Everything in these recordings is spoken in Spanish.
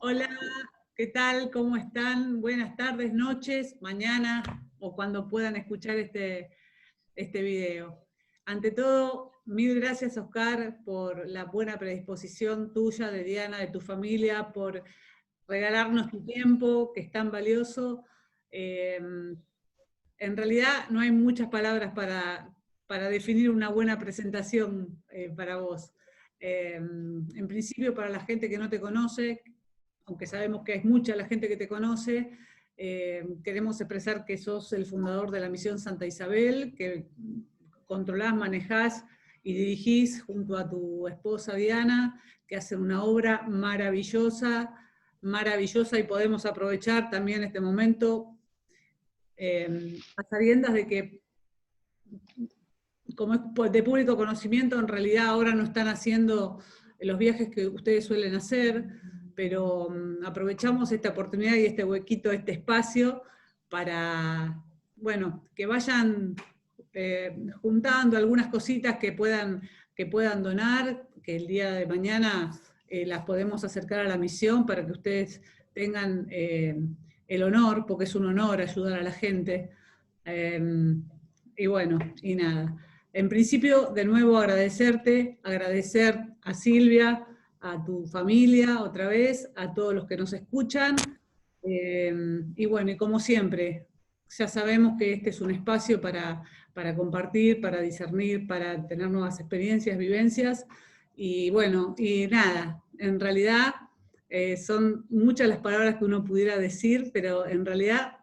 Hola, ¿qué tal? ¿Cómo están? Buenas tardes, noches, mañana o cuando puedan escuchar este video. Ante todo, mil gracias, Oscar, por la buena predisposición tuya, de Diana, de tu familia, por regalarnos tu tiempo, que es tan valioso. En realidad no hay muchas palabras para definir una buena presentación para vos. En principio, para la gente que no te conoce, aunque sabemos que es mucha la gente que te conoce, queremos expresar que sos el fundador de la Misión Santa Isabel, que controlás, manejás y dirigís junto a tu esposa Diana, que hacen una obra maravillosa, maravillosa, y podemos aprovechar también este momento a sabiendas de que, como es de público conocimiento, en realidad ahora no están haciendo los viajes que ustedes suelen hacer, pero aprovechamos esta oportunidad y este huequito, este espacio, para, bueno, que vayan juntando algunas cositas que puedan donar, que el día de mañana las podemos acercar a la misión para que ustedes tengan el honor, porque es un honor ayudar a la gente. Y bueno, y nada. En principio, de nuevo agradecerte, agradecer a Silvia, a tu familia otra vez, a todos los que nos escuchan. Y bueno, y como siempre, ya sabemos que este es un espacio para compartir, para discernir, para tener nuevas experiencias, vivencias. Y bueno, y nada, en realidad son muchas las palabras que uno pudiera decir, pero en realidad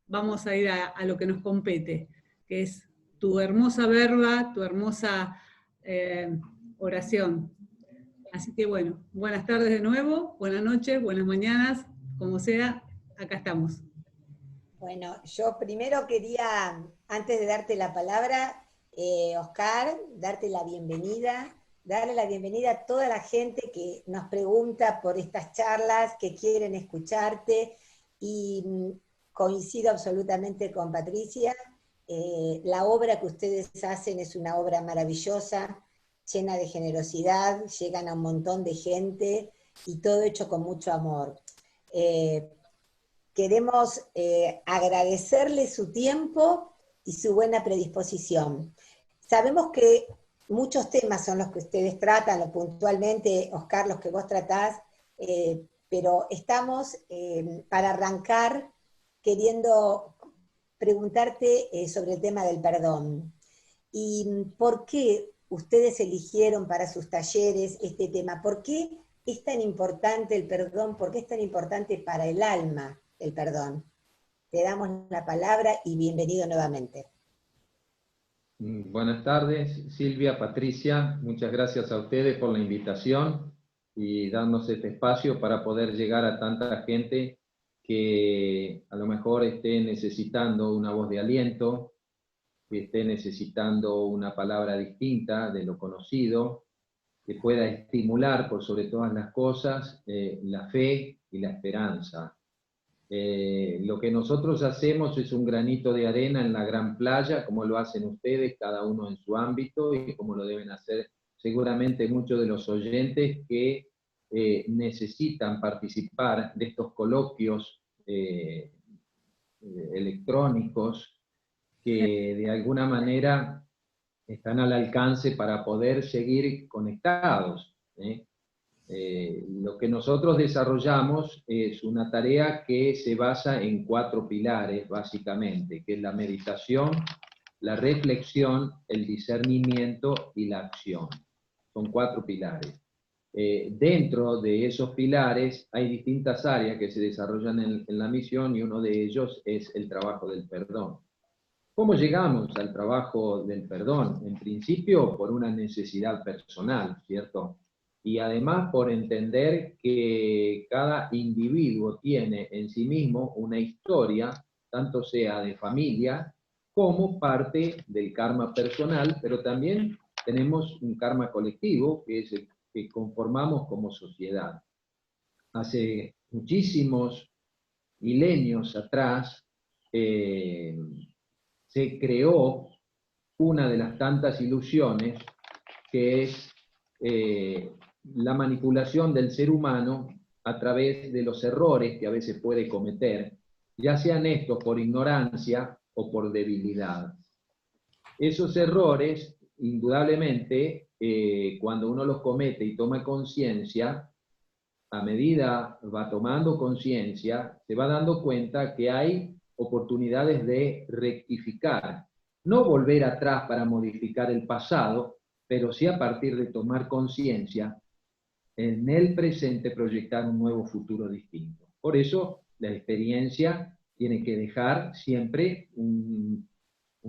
vamos a ir a lo que nos compete, que es tu hermosa verba, tu hermosa oración. Así que bueno, buenas tardes de nuevo, buenas noches, buenas mañanas, como sea, acá estamos. Bueno, yo primero quería, antes de darte la palabra, Oscar, darte la bienvenida, darle la bienvenida a toda la gente que nos pregunta por estas charlas, que quieren escucharte, y coincido absolutamente con Patricia. La obra que ustedes hacen es una obra maravillosa, llena de generosidad, llegan a un montón de gente y todo hecho con mucho amor. Eh, Queremos agradecerle su tiempo y su buena predisposición. Sabemos que muchos temas son los que ustedes tratan, o puntualmente, Oscar, los que vos tratás, pero estamos para arrancar queriendo preguntarte sobre el tema del perdón. ¿Y por qué ustedes eligieron para sus talleres este tema? ¿Por qué es tan importante el perdón? ¿Por qué es tan importante para el alma el perdón? Te damos la palabra y bienvenido nuevamente. Buenas tardes, Silvia, Patricia, muchas gracias a ustedes por la invitación y darnos este espacio para poder llegar a tanta gente que a lo mejor esté necesitando una voz de aliento, que esté necesitando una palabra distinta de lo conocido, que pueda estimular por sobre todas las cosas la fe y la esperanza. Lo que nosotros hacemos es un granito de arena en la gran playa, como lo hacen ustedes, cada uno en su ámbito, y como lo deben hacer seguramente muchos de los oyentes que necesitan participar de estos coloquios electrónicos que de alguna manera están al alcance para poder seguir conectados. Lo que nosotros desarrollamos es una tarea que se basa en 4 pilares, básicamente, que es la meditación, la reflexión, el discernimiento y la acción. Son 4 pilares. Dentro de esos pilares hay distintas áreas que se desarrollan en la misión, y uno de ellos es el trabajo del perdón. ¿Cómo llegamos al trabajo del perdón? En principio, por una necesidad personal, ¿cierto? Y además por entender que cada individuo tiene en sí mismo una historia, tanto sea de familia como parte del karma personal, pero también tenemos un karma colectivo, que es el que conformamos como sociedad. Hace muchísimos milenios atrás, se creó una de las tantas ilusiones, que es la manipulación del ser humano a través de los errores que a veces puede cometer, ya sean estos por ignorancia o por debilidad. Esos errores, indudablemente, cuando uno los comete y toma conciencia, a medida va tomando conciencia, se va dando cuenta que hay oportunidades de rectificar. No volver atrás para modificar el pasado, pero sí a partir de tomar conciencia, en el presente proyectar un nuevo futuro distinto. Por eso la experiencia tiene que dejar siempre un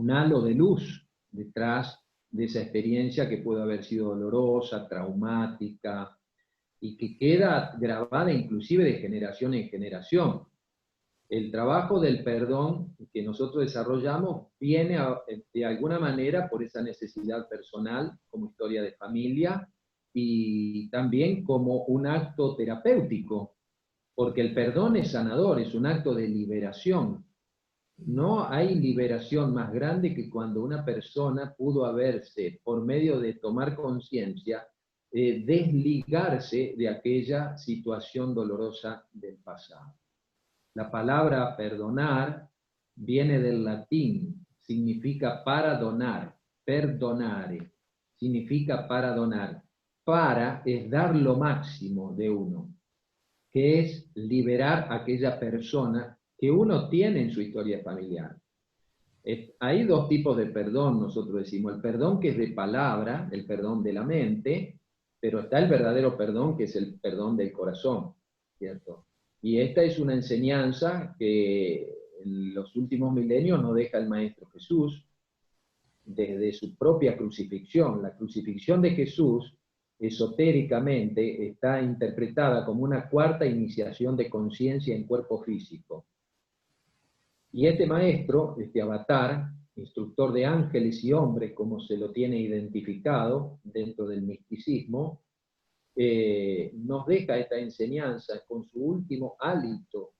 halo de luz detrás de esa experiencia que puede haber sido dolorosa, traumática, y que queda grabada inclusive de generación en generación. El trabajo del perdón que nosotros desarrollamos viene de alguna manera por esa necesidad personal, como historia de familia, y también como un acto terapéutico, porque el perdón es sanador, es un acto de liberación. No hay liberación más grande que cuando una persona pudo haberse, por medio de tomar conciencia, desligarse de aquella situación dolorosa del pasado. La palabra perdonar viene del latín, significa para donar, perdonare, significa para donar. Para es dar lo máximo de uno, que es liberar a aquella persona que uno tiene en su historia familiar. Hay dos tipos de perdón, nosotros decimos, el perdón que es de palabra, el perdón de la mente, pero está el verdadero perdón que es el perdón del corazón, ¿cierto? Y esta es una enseñanza que en los últimos milenios nos deja el Maestro Jesús desde su propia crucifixión. La crucifixión de Jesús, esotéricamente, está interpretada como una cuarta iniciación de conciencia en cuerpo físico. Y este maestro, este avatar, instructor de ángeles y hombres, como se lo tiene identificado dentro del misticismo, nos deja esta enseñanza con su último hálito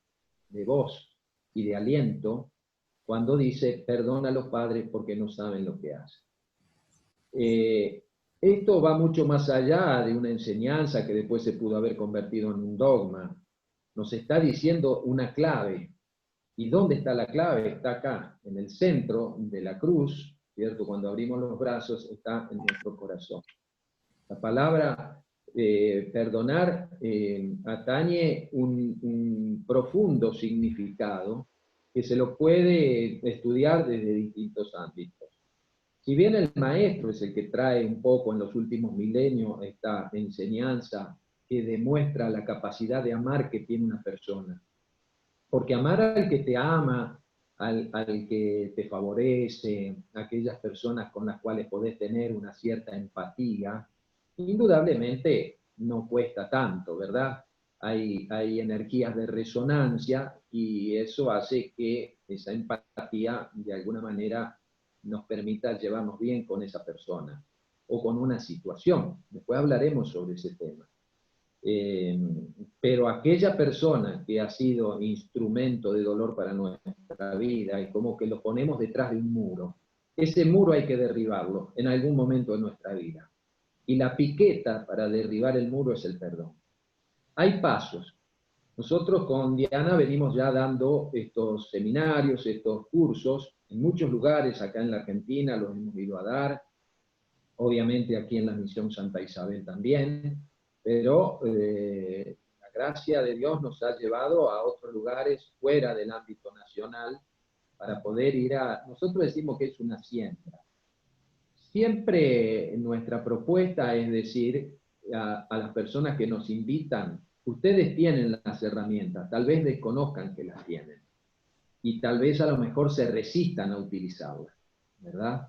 de voz y de aliento, cuando dice, perdona a los padres porque no saben lo que hacen. Esto va mucho más allá de una enseñanza que después se pudo haber convertido en un dogma. Nos está diciendo una clave. ¿Y dónde está la clave? Está acá, en el centro de la cruz, ¿cierto? Cuando abrimos los brazos, está en nuestro corazón. La palabra perdonar atañe un profundo significado que se lo puede estudiar desde distintos ámbitos. Si bien el maestro es el que trae un poco en los últimos milenios esta enseñanza que demuestra la capacidad de amar que tiene una persona, porque amar al que te ama, al que te favorece, aquellas personas con las cuales podés tener una cierta empatía, indudablemente no cuesta tanto, ¿verdad? Hay energías de resonancia y eso hace que esa empatía de alguna manera nos permita llevarnos bien con esa persona o con una situación. Después hablaremos sobre ese tema. Pero aquella persona que ha sido instrumento de dolor para nuestra vida y como que lo ponemos detrás de un muro, ese muro hay que derribarlo en algún momento de nuestra vida. Y la piqueta para derribar el muro es el perdón. Hay pasos. Nosotros con Diana venimos ya dando estos seminarios, estos cursos, en muchos lugares acá en la Argentina los hemos ido a dar, obviamente aquí en la Misión Santa Isabel también, pero la gracia de Dios nos ha llevado a otros lugares fuera del ámbito nacional para poder ir a... Nosotros decimos que es una siembra. Siempre nuestra propuesta es decir a las personas que nos invitan, ustedes tienen las herramientas, tal vez desconozcan que las tienen, y tal vez a lo mejor se resistan a utilizarlas, ¿verdad?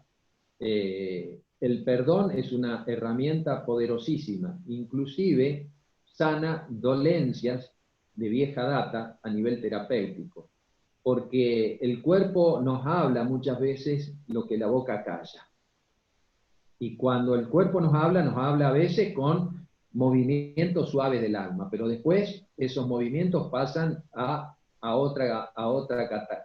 El perdón es una herramienta poderosísima, inclusive sana dolencias de vieja data a nivel terapéutico, porque el cuerpo nos habla muchas veces lo que la boca calla. Y cuando el cuerpo nos habla a veces con movimientos suaves del alma, pero después esos movimientos pasan a otra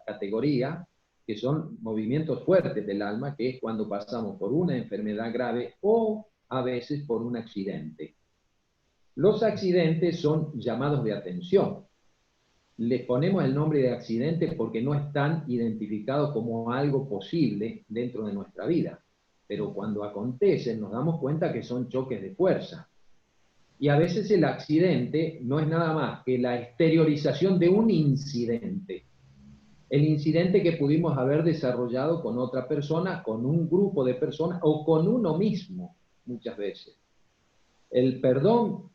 categoría, que son movimientos fuertes del alma, que es cuando pasamos por una enfermedad grave o a veces por un accidente. Los accidentes son llamados de atención. Les ponemos el nombre de accidentes porque no están identificados como algo posible dentro de nuestra vida. Pero cuando acontecen nos damos cuenta que son choques de fuerza. Y a veces el accidente no es nada más que la exteriorización de un incidente. El incidente que pudimos haber desarrollado con otra persona, con un grupo de personas o con uno mismo, muchas veces. El perdón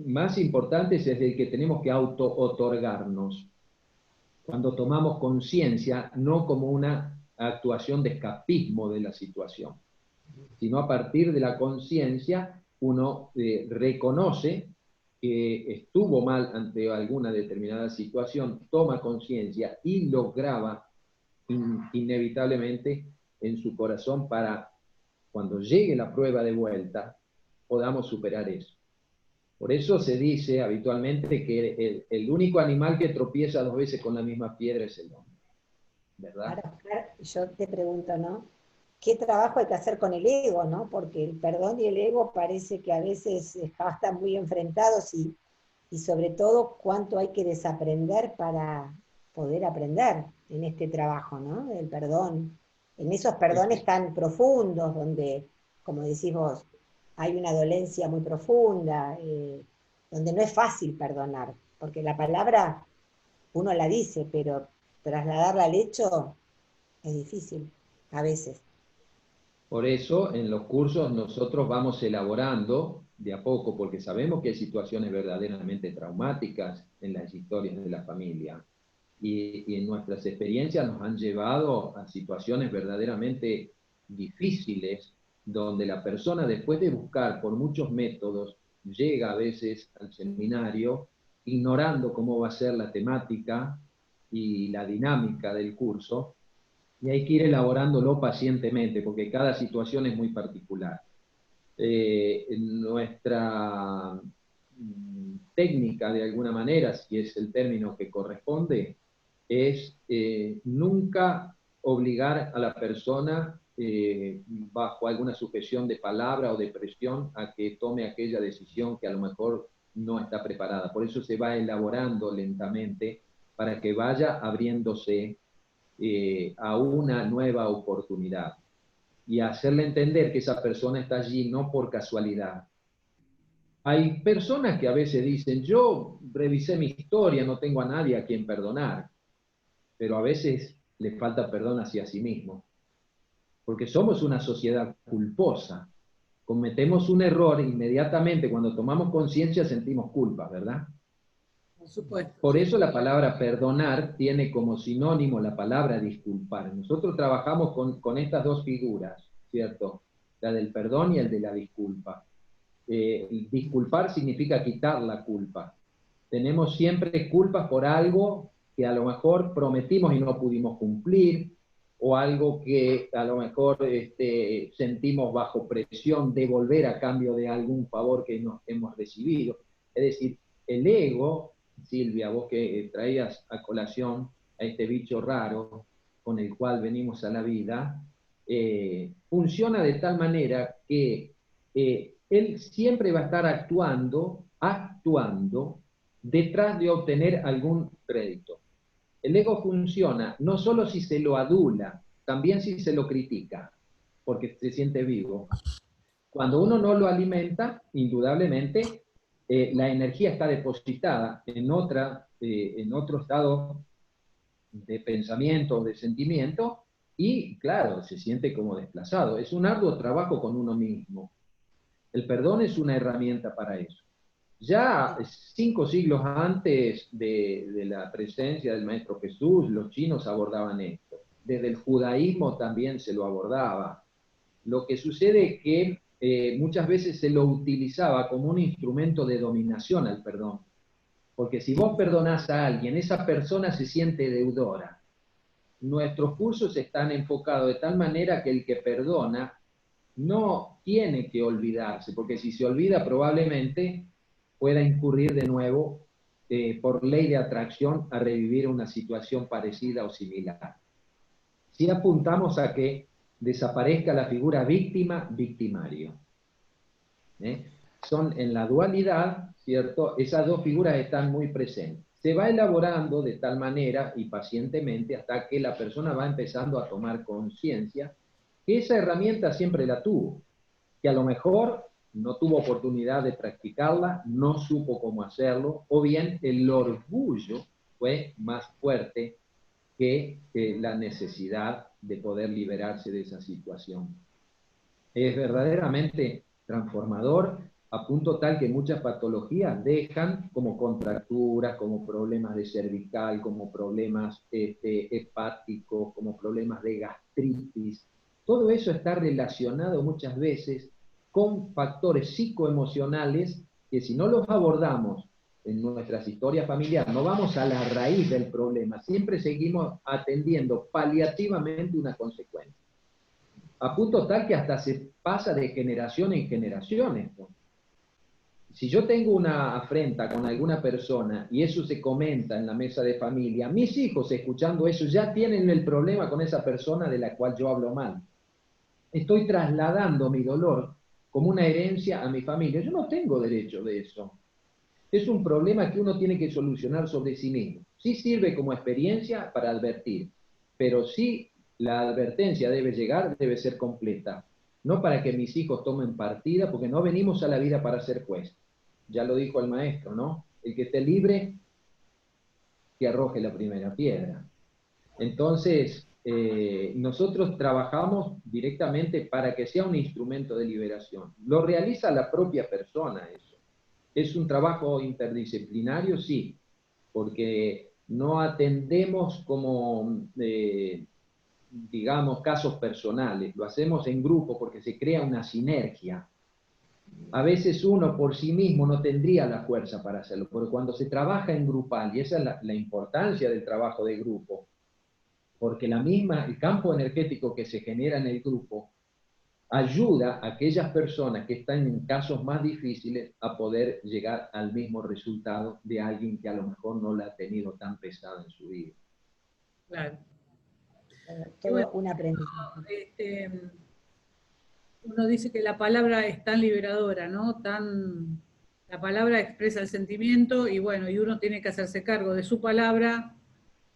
más importante es el que tenemos que auto-otorgarnos. Cuando tomamos conciencia, no como una actuación de escapismo de la situación, sino a partir de la conciencia uno reconoce que estuvo mal ante alguna determinada situación, toma conciencia y lo graba inevitablemente en su corazón para cuando llegue la prueba de vuelta podamos superar eso. Por eso se dice habitualmente que el único animal que tropieza 2 veces con la misma piedra es el hombre, ¿verdad? Ahora, yo te pregunto, ¿no? ¿Qué trabajo hay que hacer con el ego, ¿no? Porque el perdón y el ego parece que a veces están muy enfrentados y sobre todo cuánto hay que desaprender para poder aprender en este trabajo, ¿no? Del perdón. En esos perdones tan profundos, donde, como decís vos, hay una dolencia muy profunda, donde no es fácil perdonar, porque la palabra uno la dice, pero trasladarla al hecho es difícil, a veces. Por eso en los cursos nosotros vamos elaborando de a poco, porque sabemos que hay situaciones verdaderamente traumáticas en las historias de la familia. Y en nuestras experiencias nos han llevado a situaciones verdaderamente difíciles, donde la persona, después de buscar por muchos métodos, llega a veces al seminario ignorando cómo va a ser la temática y la dinámica del curso, y hay que ir elaborándolo pacientemente, porque cada situación es muy particular. Nuestra técnica, de alguna manera, si es el término que corresponde, es nunca obligar a la persona bajo alguna sujeción de palabra o de presión a que tome aquella decisión que a lo mejor no está preparada. Por eso se va elaborando lentamente para que vaya abriéndose a una nueva oportunidad y hacerle entender que esa persona está allí no por casualidad. Hay personas que a veces dicen, yo revisé mi historia, no tengo a nadie a quien perdonar, pero a veces le falta perdón hacia sí mismo, porque somos una sociedad culposa. Cometemos un error inmediatamente, cuando tomamos conciencia sentimos culpa, ¿verdad? Por supuesto. Por eso la palabra perdonar tiene como sinónimo la palabra disculpar. Nosotros trabajamos con estas dos figuras, ¿cierto? La del perdón y el de la disculpa. Disculpar significa quitar la culpa. Tenemos siempre culpas por algo que a lo mejor prometimos y no pudimos cumplir, o algo que a lo mejor sentimos bajo presión de devolver a cambio de algún favor que nos hemos recibido. Es decir, el ego, Silvia, vos que traías a colación a este bicho raro con el cual venimos a la vida, funciona de tal manera que él siempre va a estar actuando detrás de obtener algún crédito. El ego funciona no solo si se lo adula, también si se lo critica, porque se siente vivo. Cuando uno no lo alimenta, indudablemente, la energía está depositada en otro estado de pensamiento o de sentimiento, y claro, se siente como desplazado. Es un arduo trabajo con uno mismo. El perdón es una herramienta para eso. Ya 5 siglos antes de la presencia del Maestro Jesús, los chinos abordaban esto. Desde el judaísmo también se lo abordaba. Lo que sucede es que muchas veces se lo utilizaba como un instrumento de dominación al perdón. Porque si vos perdonás a alguien, esa persona se siente deudora. Nuestros cursos están enfocados de tal manera que el que perdona no tiene que olvidarse, porque si se olvida probablemente pueda incurrir de nuevo por ley de atracción a revivir una situación parecida o similar. Si apuntamos a que desaparezca la figura víctima-victimario. Son en la dualidad, ¿cierto? Esas dos figuras están muy presentes. Se va elaborando de tal manera y pacientemente hasta que la persona va empezando a tomar conciencia que esa herramienta siempre la tuvo, que a lo mejor no tuvo oportunidad de practicarla, no supo cómo hacerlo, o bien el orgullo fue más fuerte que la necesidad de poder liberarse de esa situación. Es verdaderamente transformador, a punto tal que muchas patologías dejan como contracturas, como problemas de cervical, como problemas hepáticos, como problemas de gastritis. Todo eso está relacionado muchas veces con factores psicoemocionales que si no los abordamos en nuestras historias familiares, no vamos a la raíz del problema, siempre seguimos atendiendo paliativamente una consecuencia. A punto tal que hasta se pasa de generación en generación esto. Si yo tengo una afrenta con alguna persona y eso se comenta en la mesa de familia, mis hijos escuchando eso ya tienen el problema con esa persona de la cual yo hablo mal. Estoy trasladando mi dolor como una herencia a mi familia. Yo no tengo derecho de eso. Es un problema que uno tiene que solucionar sobre sí mismo. Sí sirve como experiencia para advertir, pero sí la advertencia debe llegar, debe ser completa. No para que mis hijos tomen partida, porque no venimos a la vida para ser juez. Ya lo dijo el maestro, ¿no? El que esté libre, que arroje la primera piedra. Entonces, nosotros trabajamos directamente para que sea un instrumento de liberación. Lo realiza la propia persona eso. ¿Es un trabajo interdisciplinario? Sí, porque no atendemos como, digamos, casos personales, lo hacemos en grupo porque se crea una sinergia. A veces uno por sí mismo no tendría la fuerza para hacerlo, pero cuando se trabaja en grupal, y esa es la importancia del trabajo de grupo, porque el campo energético que se genera en el grupo ayuda a aquellas personas que están en casos más difíciles a poder llegar al mismo resultado de alguien que a lo mejor no la ha tenido tan pesada en su vida. Claro. Todo bueno, un aprendizaje. Uno dice que la palabra es tan liberadora, ¿no? La palabra expresa el sentimiento y bueno, y uno tiene que hacerse cargo de su palabra,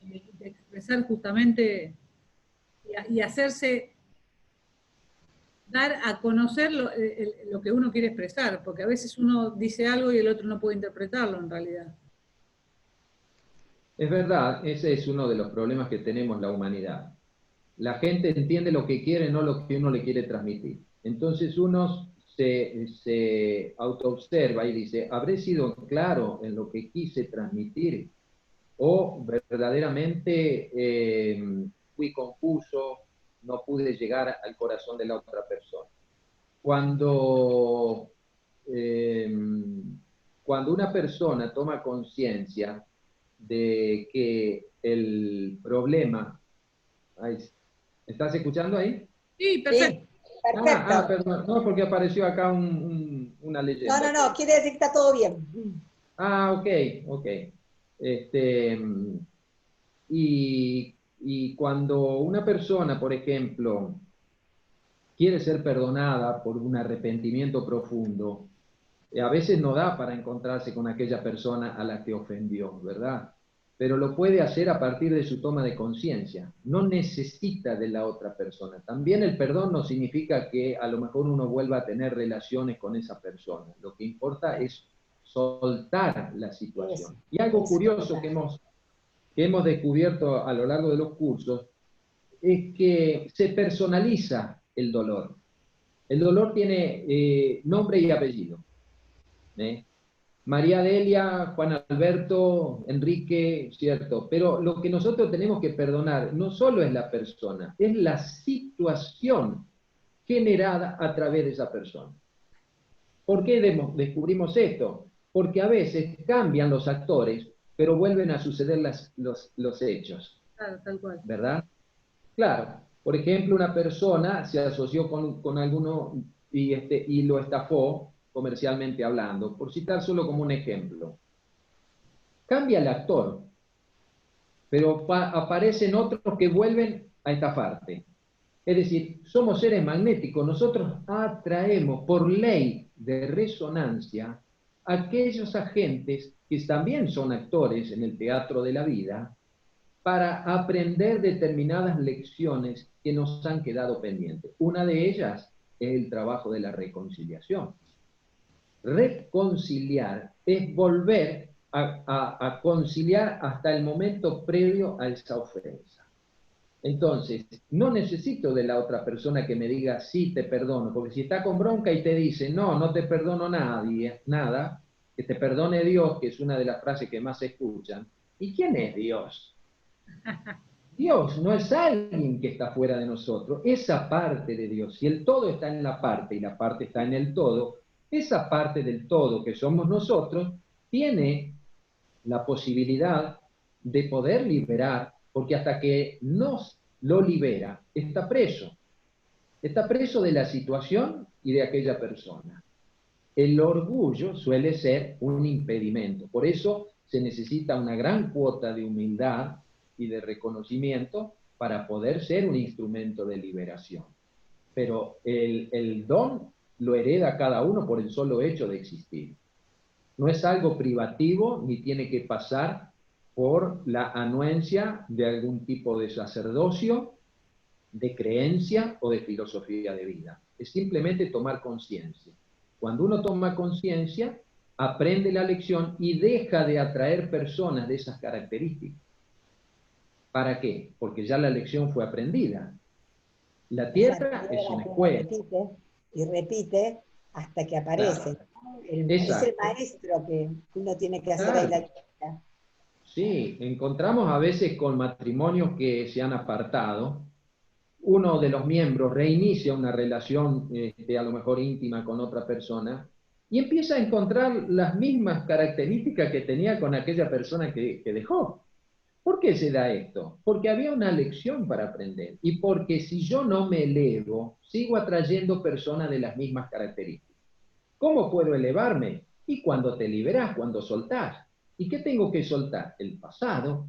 de expresar justamente y hacerse dar a conocer lo que uno quiere expresar, porque a veces uno dice algo y el otro no puede interpretarlo en realidad. Es verdad, ese es uno de los problemas que tenemos la humanidad. La gente entiende lo que quiere, no lo que uno le quiere transmitir. Entonces uno se autoobserva y dice, ¿habré sido claro en lo que quise transmitir? ¿O verdaderamente fui confuso, no pude llegar al corazón de la otra persona? Cuando una persona toma conciencia de que el problema... ¿Estás escuchando ahí? Sí, perfecto. Sí, perfecto. Perdón, no, porque apareció acá una leyenda. No, quiere decir que está todo bien. Ok. Y cuando una persona, por ejemplo, quiere ser perdonada por un arrepentimiento profundo, a veces no da para encontrarse con aquella persona a la que ofendió, ¿verdad? Pero lo puede hacer a partir de su toma de conciencia. No necesita de la otra persona. También el perdón no significa que a lo mejor uno vuelva a tener relaciones con esa persona. Lo que importa es soltar la situación. Y algo curioso que hemos descubierto a lo largo de los cursos es que se personaliza el dolor. El dolor tiene nombre y apellido. María Delia, Juan Alberto, Enrique, cierto, pero lo que nosotros tenemos que perdonar no solo es la persona, es la situación generada a través de esa persona. ¿Por qué descubrimos esto? Porque a veces cambian los actores, pero vuelven a suceder los hechos. Claro, tal cual. ¿Verdad? Claro. Por ejemplo, una persona se asoció con alguno y lo estafó, comercialmente hablando, por citar solo como un ejemplo. Cambia el actor, pero aparecen otros que vuelven a estafarte. Es decir, somos seres magnéticos, nosotros atraemos por ley de resonancia aquellos agentes que también son actores en el teatro de la vida para aprender determinadas lecciones que nos han quedado pendientes. Una de ellas es el trabajo de la reconciliación. Reconciliar es volver a conciliar hasta el momento previo a esa ofensa. Entonces, no necesito de la otra persona que me diga, sí, te perdono, porque si está con bronca y te dice, no, no te perdono nada, que te perdone Dios, que es una de las frases que más se escuchan. ¿Y quién es Dios? Dios no es alguien que está fuera de nosotros, esa parte de Dios. Si el todo está en la parte y la parte está en el todo, esa parte del todo que somos nosotros tiene la posibilidad de poder liberar, porque hasta que nos lo libera, está preso. Está preso de la situación y de aquella persona. El orgullo suele ser un impedimento. Por eso se necesita una gran cuota de humildad y de reconocimiento para poder ser un instrumento de liberación. Pero el don lo hereda cada uno por el solo hecho de existir. No es algo privativo ni tiene que pasar por la anuencia de algún tipo de sacerdocio, de creencia o de filosofía de vida. Es simplemente tomar conciencia. Cuando uno toma conciencia, aprende la lección y deja de atraer personas de esas características. ¿Para qué? Porque ya la lección fue aprendida. La tierra es una escuela. Y repite hasta que aparece. Claro. Es el maestro que uno tiene que hacer ahí la lista. Sí, encontramos a veces con matrimonios que se han apartado. Uno de los miembros reinicia una relación a lo mejor íntima con otra persona y empieza a encontrar las mismas características que tenía con aquella persona que dejó. ¿Por qué se da esto? Porque había una lección para aprender y porque si yo no me elevo, sigo atrayendo personas de las mismas características. ¿Cómo puedo elevarme? Y cuando te liberás, cuando soltás. ¿Y qué tengo que soltar? El pasado.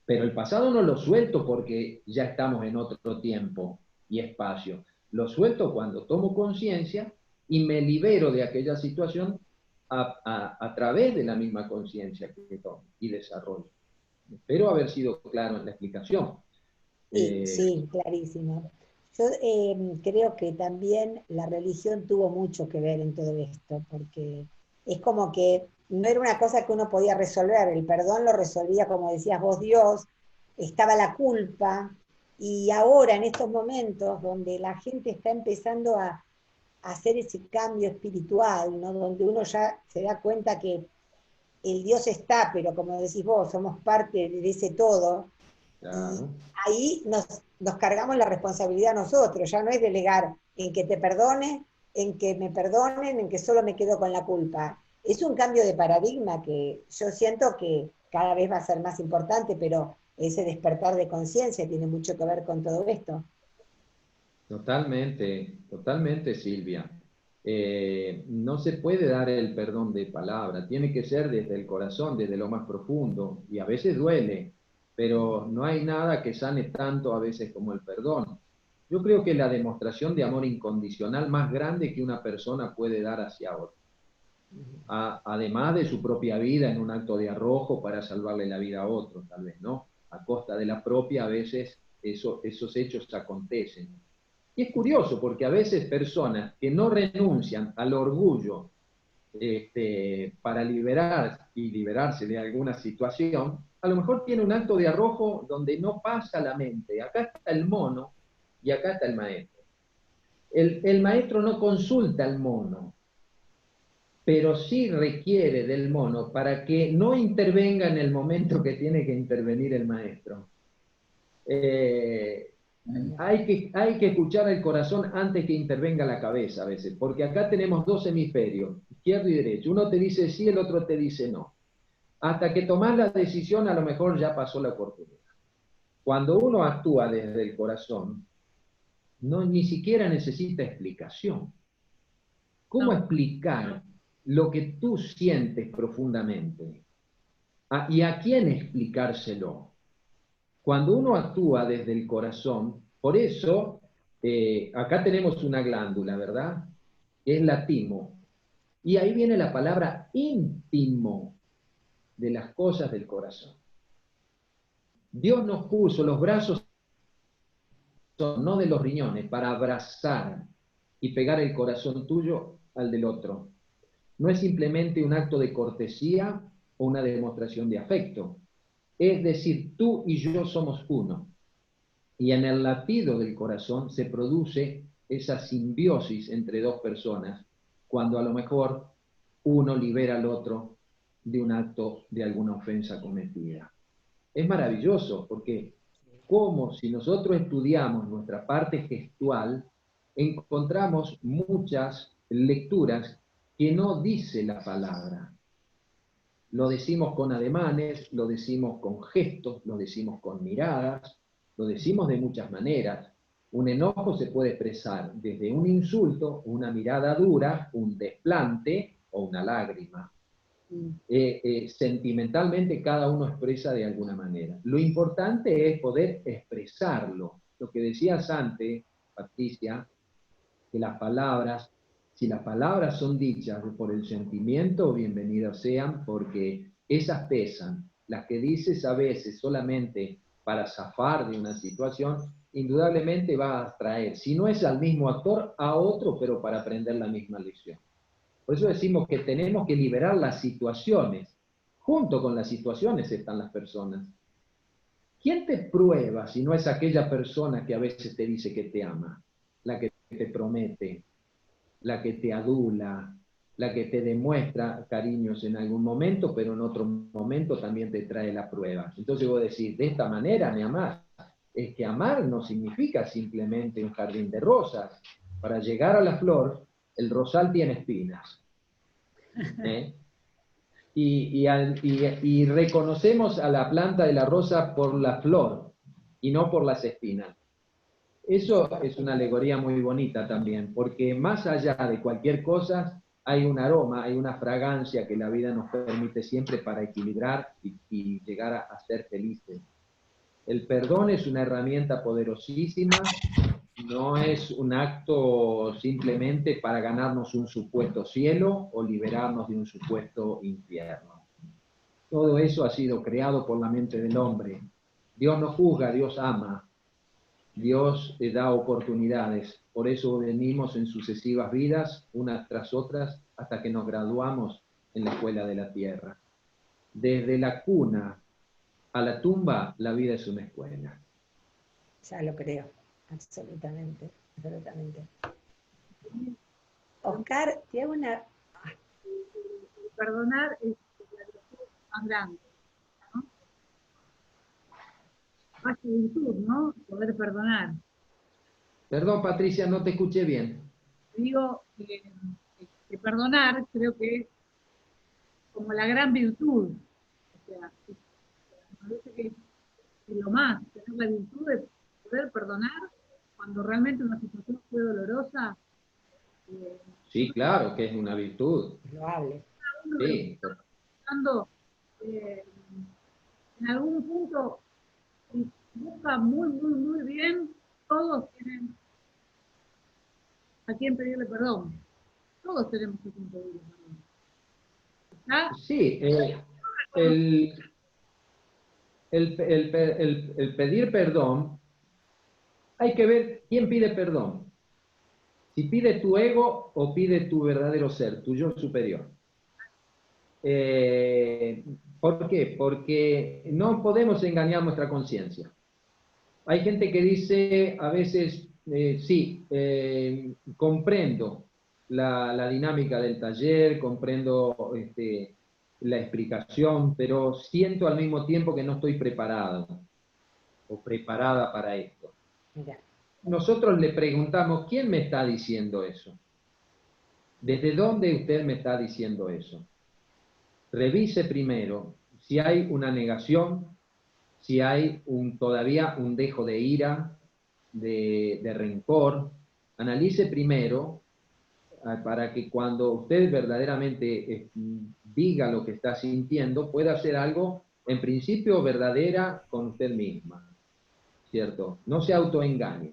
Pero el pasado no lo suelto porque ya estamos en otro tiempo y espacio. Lo suelto cuando tomo conciencia y me libero de aquella situación a través de la misma conciencia que tomo y desarrollo. Espero haber sido claro en la explicación. Sí, sí, clarísimo. Yo creo que también la religión tuvo mucho que ver en todo esto, porque es como que no era una cosa que uno podía resolver, el perdón lo resolvía, como decías vos, Dios, estaba la culpa, y ahora en estos momentos donde la gente está empezando a hacer ese cambio espiritual, ¿no? Donde uno ya se da cuenta que el Dios está, pero como decís vos, somos parte de ese todo, Claro. y ahí nos cargamos la responsabilidad nosotros, ya no es delegar en que te perdone, en que me perdonen, en que solo me quedo con la culpa. Es un cambio de paradigma que yo siento que cada vez va a ser más importante, pero ese despertar de conciencia tiene mucho que ver con todo esto. Totalmente, totalmente, Silvia. No se puede dar el perdón de palabra, tiene que ser desde el corazón, desde lo más profundo, y a veces duele, pero no hay nada que sane tanto a veces como el perdón. Yo creo que la demostración de amor incondicional más grande que una persona puede dar hacia otra, además de su propia vida en un acto de arrojo para salvarle la vida a otro, tal vez, ¿no? A costa de la propia, a veces esos hechos acontecen. Y es curioso porque a veces personas que no renuncian al orgullo para liberar y liberarse de alguna situación, a lo mejor tiene un acto de arrojo donde no pasa la mente. Acá está el mono y acá está el maestro. El maestro no consulta al mono, pero sí requiere del mono para que no intervenga en el momento que tiene que intervenir el maestro. Hay que escuchar el corazón antes que intervenga la cabeza a veces, porque acá tenemos dos hemisferios, izquierdo y derecho. Uno te dice sí, el otro te dice no. Hasta que tomás la decisión, a lo mejor ya pasó la oportunidad. Cuando uno actúa desde el corazón, ni siquiera necesita explicación. ¿Cómo explicar lo que tú sientes profundamente? ¿Y a quién explicárselo? Cuando uno actúa desde el corazón, por eso acá tenemos una glándula, ¿verdad? Es la timo. Y ahí viene la palabra íntimo de las cosas del corazón. Dios nos puso los brazos, no de los riñones, para abrazar y pegar el corazón tuyo al del otro. No es simplemente un acto de cortesía o una demostración de afecto. Es decir, tú y yo somos uno. Y en el latido del corazón se produce esa simbiosis entre dos personas, cuando a lo mejor uno libera al otro de un acto de alguna ofensa cometida. Es maravilloso, porque como si nosotros estudiamos nuestra parte gestual, encontramos muchas lecturas que no dice la palabra. Lo decimos con ademanes, lo decimos con gestos, lo decimos con miradas, lo decimos de muchas maneras. Un enojo se puede expresar desde un insulto, una mirada dura, un desplante o una lágrima. Sentimentalmente cada uno expresa de alguna manera. Lo importante es poder expresarlo. Lo que decías antes, Patricia, que las palabras, si las palabras son dichas por el sentimiento, bienvenidas sean, porque esas pesan. Las que dices a veces solamente para zafar de una situación, indudablemente va a atraer, si no es al mismo actor, a otro, pero para aprender la misma lección. Por eso decimos que tenemos que liberar las situaciones. Junto con las situaciones están las personas. ¿Quién te prueba si no es aquella persona que a veces te dice que te ama? La que te promete, la que te adula, la que te demuestra cariños en algún momento, pero en otro momento también te trae la prueba. Entonces vos decís, de esta manera me amás. Es que amar no significa simplemente un jardín de rosas. Para llegar a la flor, el rosal tiene espinas. Y reconocemos a la planta de la rosa por la flor y no por las espinas. Eso es una alegoría muy bonita también, porque más allá de cualquier cosa, hay un aroma, hay una fragancia que la vida nos permite siempre para equilibrar y llegar a ser felices. El perdón es una herramienta poderosísima, no es un acto simplemente para ganarnos un supuesto cielo o liberarnos de un supuesto infierno. Todo eso ha sido creado por la mente del hombre. Dios no juzga, Dios ama. Dios da oportunidades. Por eso venimos en sucesivas vidas, unas tras otras, hasta que nos graduamos en la escuela de la tierra. Desde la cuna a la tumba, la vida es una escuela. Ya lo creo, absolutamente, absolutamente. Oscar, te hago una... Perdonar es la virtud más grande, ¿no? Más que virtud, ¿no? Poder perdonar. Perdón, Patricia, no te escuché bien. Digo que perdonar creo que es como la gran virtud. O sea, me parece que es lo más, tener la virtud de poder perdonar cuando realmente una situación fue dolorosa. Sí, claro, que es una virtud. Loable. Sí. En algún punto, si busca muy bien, todos tienen a quien pedirle perdón. Todos tenemos a quien pedirle perdón. ¿Está? Sí, el pedir perdón, hay que ver quién pide perdón. Si pide tu ego o pide tu verdadero ser, tu yo superior. ¿Por qué? Porque no podemos engañar nuestra conciencia. Hay gente que dice a veces, sí, comprendo la dinámica del taller, comprendo la explicación, pero siento al mismo tiempo que no estoy preparado o preparada para esto. Mira. Nosotros le preguntamos, ¿quién me está diciendo eso? ¿Desde dónde usted me está diciendo eso? Revise primero si hay una negación, si hay todavía un dejo de ira, de rencor. Analice primero para que cuando usted verdaderamente diga lo que está sintiendo, pueda hacer algo, en principio, verdadera con usted misma, ¿cierto? No se autoengañe.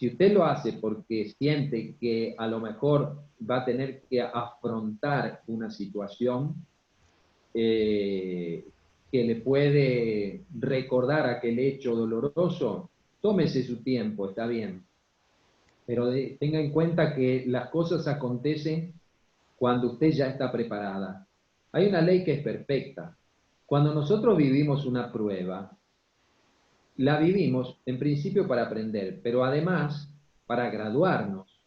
Si usted lo hace porque siente que a lo mejor va a tener que afrontar una situación que le puede recordar aquel hecho doloroso, tómese su tiempo, está bien. Pero tenga en cuenta que las cosas acontecen cuando usted ya está preparada. Hay una ley que es perfecta. Cuando nosotros vivimos una prueba, la vivimos en principio para aprender, pero además para graduarnos.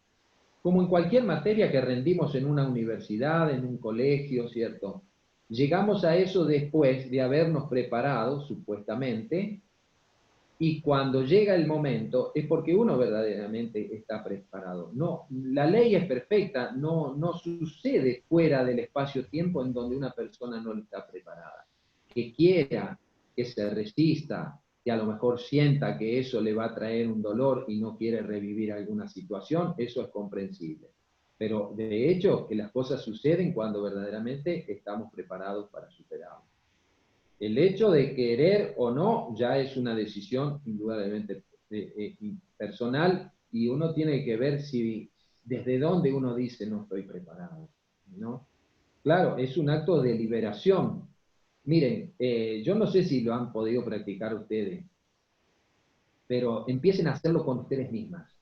Como en cualquier materia que rendimos en una universidad, en un colegio, ¿cierto? Llegamos a eso después de habernos preparado, supuestamente, y cuando llega el momento es porque uno verdaderamente está preparado. No, la ley es perfecta, no sucede fuera del espacio-tiempo en donde una persona no está preparada. Que quiera, que se resista, que a lo mejor sienta que eso le va a traer un dolor y no quiere revivir alguna situación, eso es comprensible. Pero de hecho que las cosas suceden cuando verdaderamente estamos preparados para superarlo. El hecho de querer o no ya es una decisión indudablemente personal, y uno tiene que ver si desde dónde uno dice no estoy preparado, ¿no? Claro, es un acto de liberación. Miren, yo no sé si lo han podido practicar ustedes, pero empiecen a hacerlo con ustedes mismas.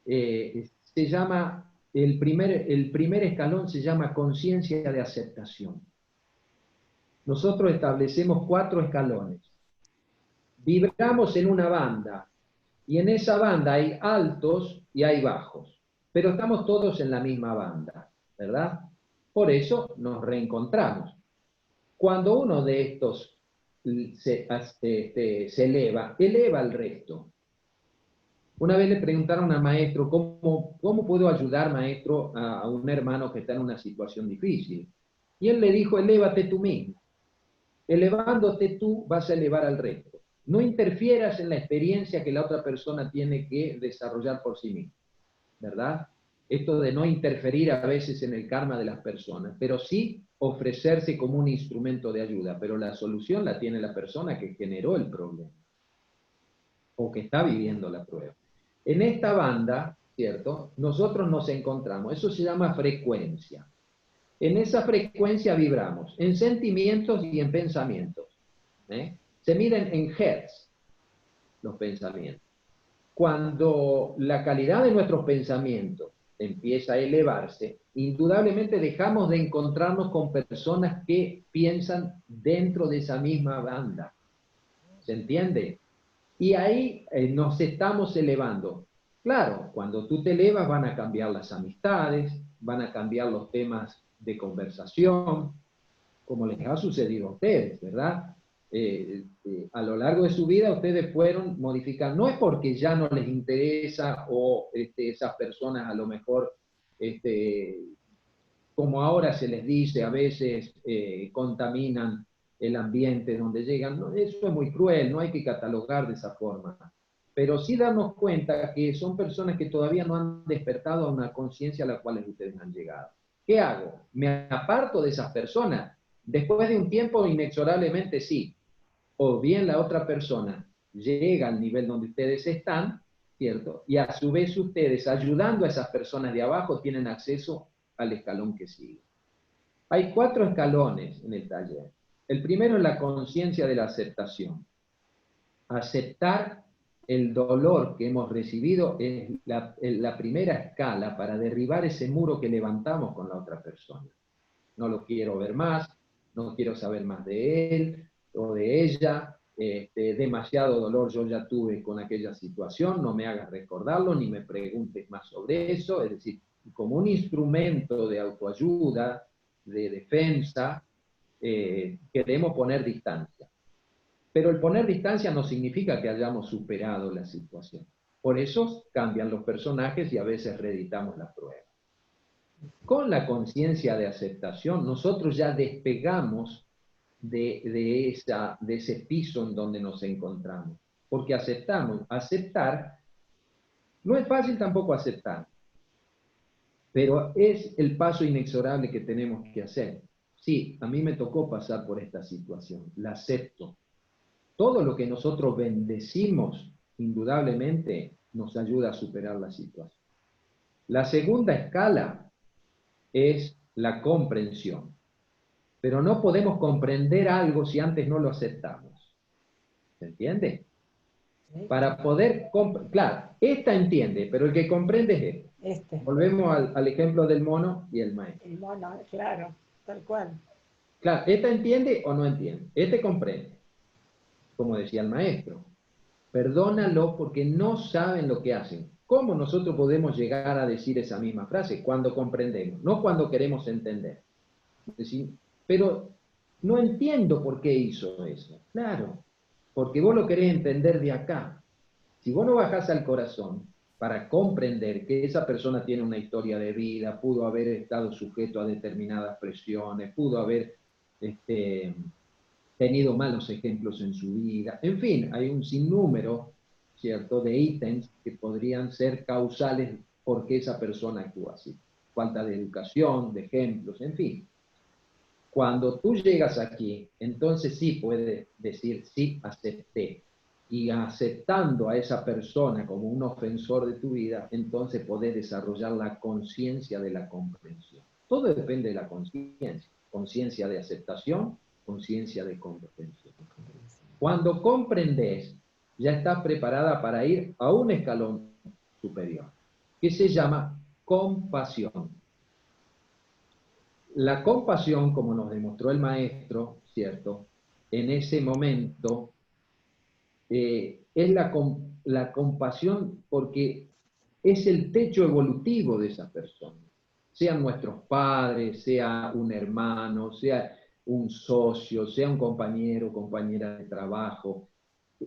Se llama, el primer escalón se llama conciencia de aceptación. Nosotros establecemos 4 escalones. Vibramos en una banda, y en esa banda hay altos y hay bajos, pero estamos todos en la misma banda, ¿verdad? Por eso nos reencontramos. Cuando uno de estos se eleva al resto. Una vez le preguntaron al maestro, ¿cómo puedo ayudar, maestro, a un hermano que está en una situación difícil? Y él le dijo, elévate tú mismo. Elevándote tú vas a elevar al resto. No interfieras en la experiencia que la otra persona tiene que desarrollar por sí misma, ¿verdad? Esto de no interferir a veces en el karma de las personas, pero sí ofrecerse como un instrumento de ayuda, pero la solución la tiene la persona que generó el problema o que está viviendo la prueba. En esta banda, ¿cierto? Nosotros nos encontramos, eso se llama frecuencia. En esa frecuencia vibramos, en sentimientos y en pensamientos. Se miden en hertz los pensamientos. Cuando la calidad de nuestros pensamientos empieza a elevarse, indudablemente dejamos de encontrarnos con personas que piensan dentro de esa misma banda. ¿Se entiende? Y ahí nos estamos elevando. Claro, cuando tú te elevas van a cambiar las amistades, van a cambiar los temas de conversación, como les ha sucedido a ustedes, ¿verdad? A lo largo de su vida ustedes fueron modificando, no es porque ya no les interesa o esas personas a lo mejor, como ahora se les dice, a veces contaminan el ambiente donde llegan. No, eso es muy cruel, no hay que catalogar de esa forma. Pero sí darnos cuenta que son personas que todavía no han despertado a una conciencia a la cual ustedes han llegado. ¿Qué hago? ¿Me aparto de esas personas? Después de un tiempo, inexorablemente sí. O bien la otra persona llega al nivel donde ustedes están, ¿cierto? Y a su vez ustedes, ayudando a esas personas de abajo, tienen acceso al escalón que sigue. Hay 4 escalones en el taller. El primero es la conciencia de la aceptación. Aceptar el dolor que hemos recibido es la primera escala para derribar ese muro que levantamos con la otra persona. No lo quiero ver más, no quiero saber más de él o de ella, demasiado dolor yo ya tuve con aquella situación, no me hagas recordarlo ni me preguntes más sobre eso. Es decir, como un instrumento de autoayuda, de defensa, queremos poner distancia. Pero el poner distancia no significa que hayamos superado la situación. Por eso cambian los personajes y a veces reeditamos la prueba. Con la conciencia de aceptación, nosotros ya despegamos de ese piso en donde nos encontramos. Porque aceptar, no es fácil tampoco aceptar, pero es el paso inexorable que tenemos que hacer. Sí, a mí me tocó pasar por esta situación, la acepto. Todo lo que nosotros bendecimos, indudablemente, nos ayuda a superar la situación. La segunda escala es la comprensión. Pero no podemos comprender algo si antes no lo aceptamos. ¿Se entiende? Para poder, claro, esta entiende, pero el que comprende es este. Volvemos al ejemplo del mono y el maestro. El mono, claro, tal cual. Claro, esta entiende o no entiende, este comprende. Como decía el maestro, perdónalo porque no saben lo que hacen. ¿Cómo nosotros podemos llegar a decir esa misma frase? Cuando comprendemos, no cuando queremos entender. Es decir, pero no entiendo por qué hizo eso. Claro, porque vos lo querés entender de acá. Si vos no bajás al corazón para comprender que esa persona tiene una historia de vida, pudo haber estado sujeto a determinadas presiones, pudo haber tenido malos ejemplos en su vida, en fin, hay un sinnúmero, ¿cierto?, de ítems que podrían ser causales por qué esa persona actúa así. Falta de educación, de ejemplos, en fin. Cuando tú llegas aquí, entonces sí puedes decir, sí, acepté. Y aceptando a esa persona como un ofensor de tu vida, entonces podés desarrollar la conciencia de la comprensión. Todo depende de la conciencia. Conciencia de aceptación, conciencia de comprensión. Cuando comprendes, ya estás preparada para ir a un escalón superior, que se llama compasión. La compasión, como nos demostró el maestro, ¿cierto?, en ese momento, es la compasión porque es el techo evolutivo de esa persona. Sean nuestros padres, sea un hermano, sea un socio, sea un compañero, compañera de trabajo.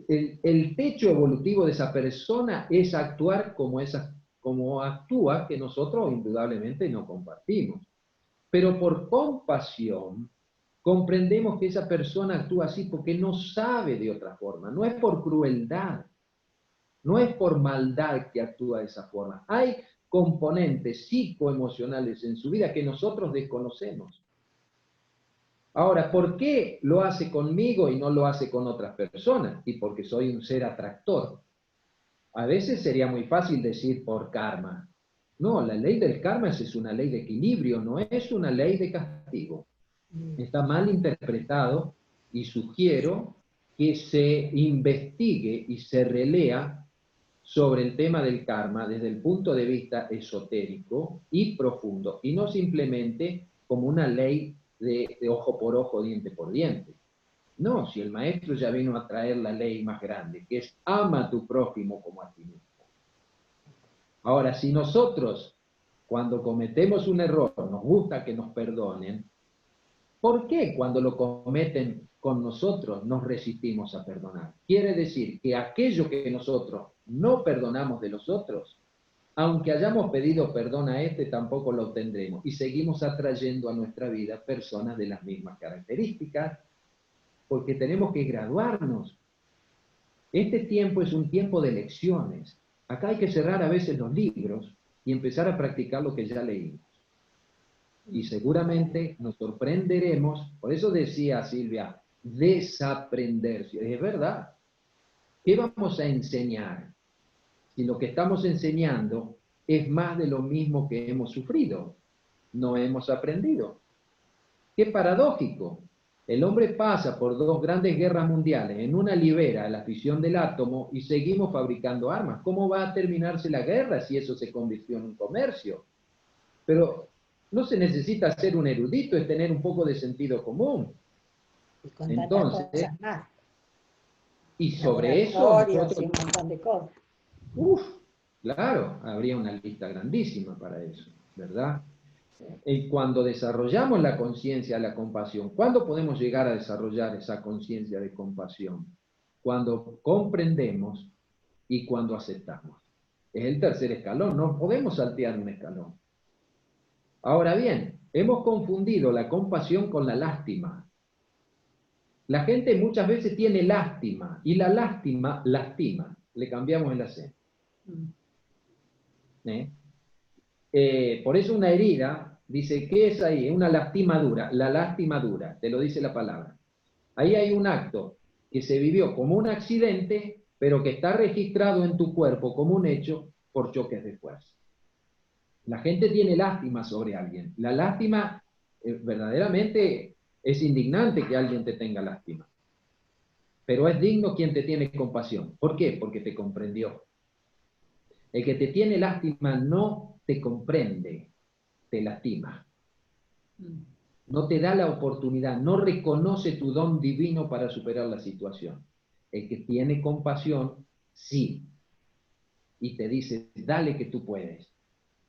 El techo evolutivo de esa persona es actuar como actúa, que nosotros indudablemente no compartimos. Pero por compasión comprendemos que esa persona actúa así porque no sabe de otra forma. No es por crueldad, no es por maldad que actúa de esa forma. Hay componentes psicoemocionales en su vida que nosotros desconocemos. Ahora, ¿por qué lo hace conmigo y no lo hace con otras personas? Y porque soy un ser atractor. A veces sería muy fácil decir por karma. No, la ley del karma es una ley de equilibrio, no es una ley de castigo. Está mal interpretado y sugiero que se investigue y se relea sobre el tema del karma desde el punto de vista esotérico y profundo, y no simplemente como una ley de ojo por ojo, diente por diente. No, si el maestro ya vino a traer la ley más grande, que es ama a tu prójimo como a ti mismo. Ahora, si nosotros, cuando cometemos un error, nos gusta que nos perdonen, ¿por qué cuando lo cometen con nosotros nos resistimos a perdonar? Quiere decir que aquello que nosotros no perdonamos de los otros, aunque hayamos pedido perdón a este, tampoco lo obtendremos. Y seguimos atrayendo a nuestra vida personas de las mismas características, porque tenemos que graduarnos. Este tiempo es un tiempo de lecciones. Acá hay que cerrar a veces los libros y empezar a practicar lo que ya leímos. Y seguramente nos sorprenderemos, por eso decía Silvia, desaprender. Es verdad. ¿Qué vamos a enseñar? Si lo que estamos enseñando es más de lo mismo que hemos sufrido, no hemos aprendido. Qué paradójico. El hombre pasa por 2 grandes guerras mundiales, en una libera la fisión del átomo y seguimos fabricando armas. ¿Cómo va a terminarse la guerra si eso se convirtió en un comercio? Pero no se necesita ser un erudito, es tener un poco de sentido común. Entonces, y sobre eso nosotros, un montón de cosas. Claro, habría una lista grandísima para eso, ¿verdad? Y cuando desarrollamos la conciencia de la compasión, ¿cuándo podemos llegar a desarrollar esa conciencia de compasión? Cuando comprendemos y cuando aceptamos. Es el tercer escalón, no podemos saltear un escalón. Ahora bien, hemos confundido la compasión con la lástima. La gente muchas veces tiene lástima, y la lástima lastima. Le cambiamos el acento. Por eso una herida, dice, ¿qué es ahí? Una lastimadura, la lastimadura, te lo dice la palabra. Ahí hay un acto que se vivió como un accidente pero que está registrado en tu cuerpo como un hecho por choques de fuerza. La gente tiene lástima sobre alguien. La lástima verdaderamente es indignante que alguien te tenga lástima. Pero es digno quien te tiene compasión. ¿Por qué? Porque te comprendió. El que te tiene lástima no te comprende, te lastima. No te da la oportunidad, no reconoce tu don divino para superar la situación. El que tiene compasión, sí. Y te dice, dale que tú puedes.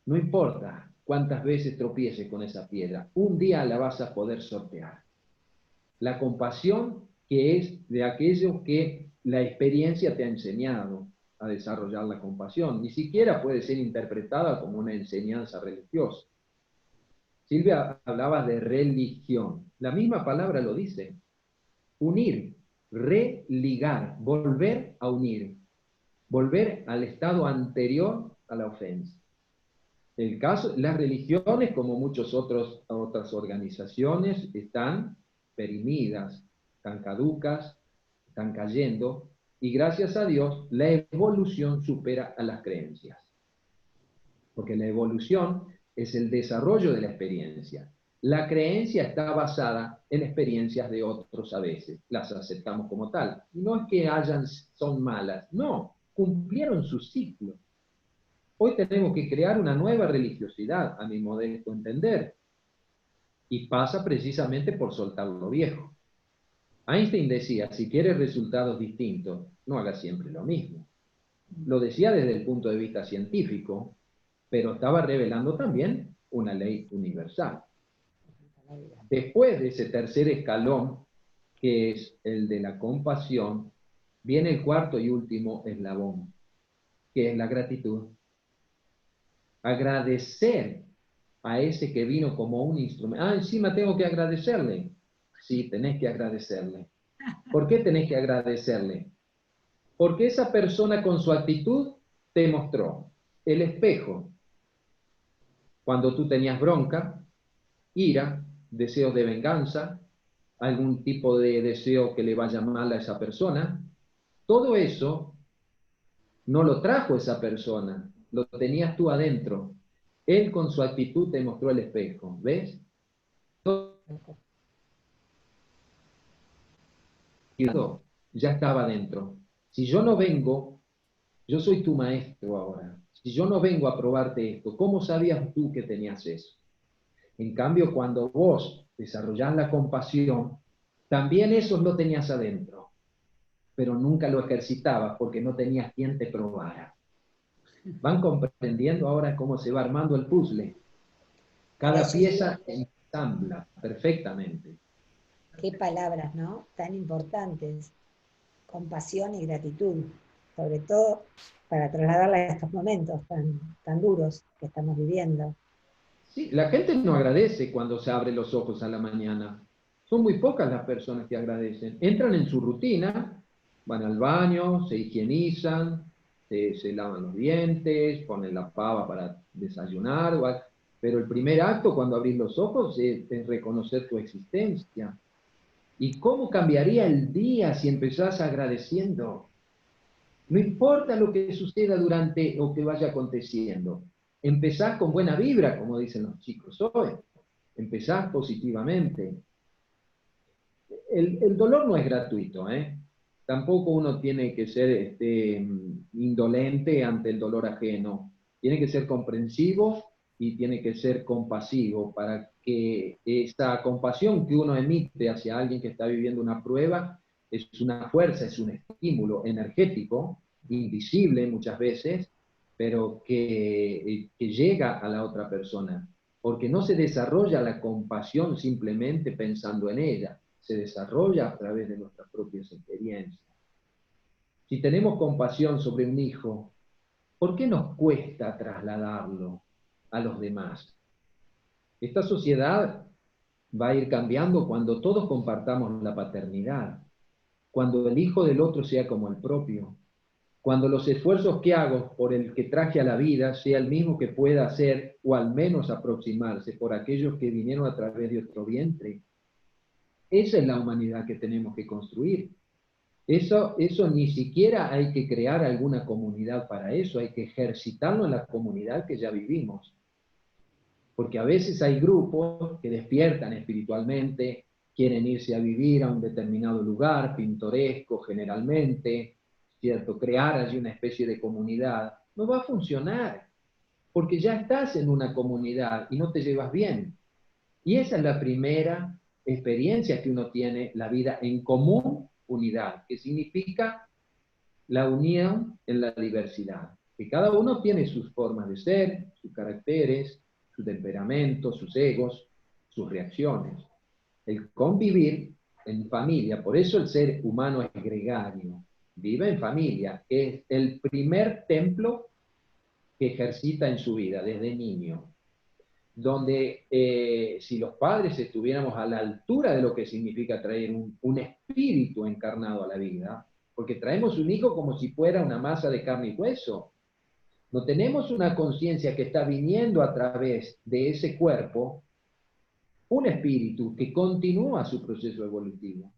No importa cuántas veces tropieces con esa piedra, un día la vas a poder sortear. La compasión que es de aquello que la experiencia te ha enseñado a desarrollar la compasión. Ni siquiera puede ser interpretada como una enseñanza religiosa. Silvia hablaba de religión. La misma palabra lo dice. Unir, religar, volver a unir. Volver al estado anterior a la ofensa. El caso, las religiones, como muchas otras organizaciones, están perimidas, están caducas, están cayendo, y gracias a Dios la evolución supera a las creencias. Porque la evolución es el desarrollo de la experiencia. La creencia está basada en experiencias de otros a veces, las aceptamos como tal. Y no es que son malas, no, cumplieron su ciclo. Hoy tenemos que crear una nueva religiosidad, a mi modesto entender, y pasa precisamente por soltar lo viejo. Einstein decía, si quieres resultados distintos, no hagas siempre lo mismo. Lo decía desde el punto de vista científico, pero estaba revelando también una ley universal. Después de ese tercer escalón, que es el de la compasión, viene el cuarto y último eslabón, que es la gratitud. Agradecer a ese que vino como un instrumento. Ah, encima tengo que agradecerle. Sí, tenés que agradecerle. ¿Por qué tenés que agradecerle? Porque esa persona con su actitud te mostró el espejo. Cuando tú tenías bronca, ira, deseos de venganza, algún tipo de deseo que le vaya mal a esa persona, todo eso no lo trajo esa persona, lo tenías tú adentro. Él con su actitud te mostró el espejo, ¿ves? Ya estaba adentro. Si yo no vengo, yo soy tu maestro ahora. Si yo no vengo a probarte esto, ¿cómo sabías tú que tenías eso? En cambio, cuando vos desarrollás la compasión, también eso lo tenías adentro, pero nunca lo ejercitabas porque no tenías quien te probara. ¿Van comprendiendo ahora cómo se va armando el puzzle? Cada pieza ensambla perfectamente. Qué palabras, ¿no? Tan importantes. Compasión y gratitud, sobre todo para trasladarla a estos momentos tan duros que estamos viviendo. Sí, la gente no agradece cuando se abre los ojos a la mañana. Son muy pocas las personas que agradecen. Entran en su rutina, van al baño, se higienizan, se lavan los dientes, ponen la pava para desayunar, pero el primer acto cuando abrís los ojos es reconocer tu existencia. ¿Y cómo cambiaría el día si empezás agradeciendo? No importa lo que suceda durante o que vaya aconteciendo. Empezás con buena vibra, como dicen los chicos hoy. Empezás positivamente. El dolor no es gratuito, ¿eh? Tampoco uno tiene que ser indolente ante el dolor ajeno. Tiene que ser comprensivo y tiene que ser compasivo para que esa compasión que uno emite hacia alguien que está viviendo una prueba es una fuerza, es un estímulo energético, invisible muchas veces, pero que llega a la otra persona. Porque no se desarrolla la compasión simplemente pensando en ella, se desarrolla a través de nuestras propias experiencias. Si tenemos compasión sobre un hijo, ¿por qué nos cuesta trasladarlo a los demás? Esta sociedad va a ir cambiando cuando todos compartamos la paternidad, cuando el hijo del otro sea como el propio, cuando los esfuerzos que hago por el que traje a la vida sea el mismo que pueda hacer o al menos aproximarse por aquellos que vinieron a través de otro vientre. Esa es la humanidad que tenemos que construir. Eso ni siquiera hay que crear alguna comunidad para eso, hay que ejercitarlo en la comunidad que ya vivimos. Porque a veces hay grupos que despiertan espiritualmente, quieren irse a vivir a un determinado lugar, pintoresco generalmente, ¿cierto? Crear allí una especie de comunidad. No va a funcionar, porque ya estás en una comunidad y no te llevas bien. Y esa es la primera experiencia que uno tiene, la vida en común, unidad, que significa la unión en la diversidad. Que cada uno tiene sus formas de ser, sus caracteres, su temperamento, sus egos, sus reacciones. El convivir en familia, por eso el ser humano es gregario, vive en familia, es el primer templo que ejercita en su vida desde niño, donde si los padres estuviéramos a la altura de lo que significa traer un espíritu encarnado a la vida, porque traemos un hijo como si fuera una masa de carne y hueso, no tenemos una conciencia que está viniendo a través de ese cuerpo, un espíritu que continúa su proceso evolutivo.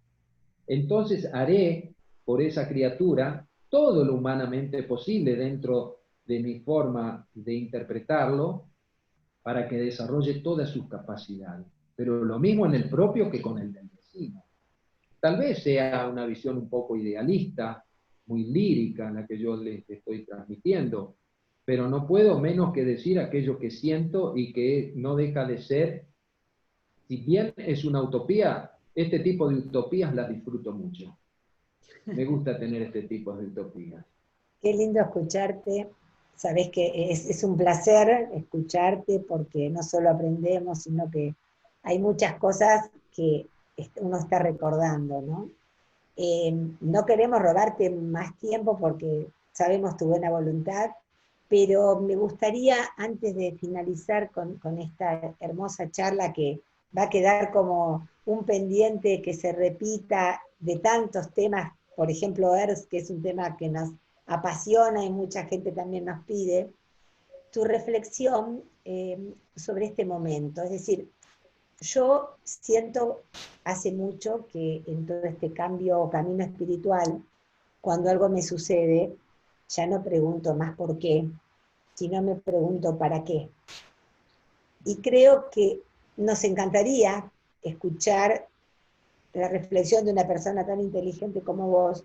Entonces haré por esa criatura todo lo humanamente posible dentro de mi forma de interpretarlo para que desarrolle todas sus capacidades. Pero lo mismo en el propio que con el del vecino. Tal vez sea una visión un poco idealista, muy lírica la que yo les estoy transmitiendo, pero no puedo menos que decir aquello que siento y que no deja de ser, si bien es una utopía, este tipo de utopías las disfruto mucho. Me gusta tener este tipo de utopías. Qué lindo escucharte. Sabés que es un placer escucharte porque no solo aprendemos, sino que hay muchas cosas que uno está recordando, ¿no? No queremos robarte más tiempo porque sabemos tu buena voluntad, pero me gustaría, antes de finalizar con esta hermosa charla que va a quedar como un pendiente que se repita de tantos temas, por ejemplo, ERS, que es un tema que nos apasiona y mucha gente también nos pide, tu reflexión sobre este momento. Es decir, yo siento hace mucho que en todo este cambio o camino espiritual, cuando algo me sucede, ya no pregunto más por qué, sino me pregunto para qué. Y creo que nos encantaría escuchar la reflexión de una persona tan inteligente como vos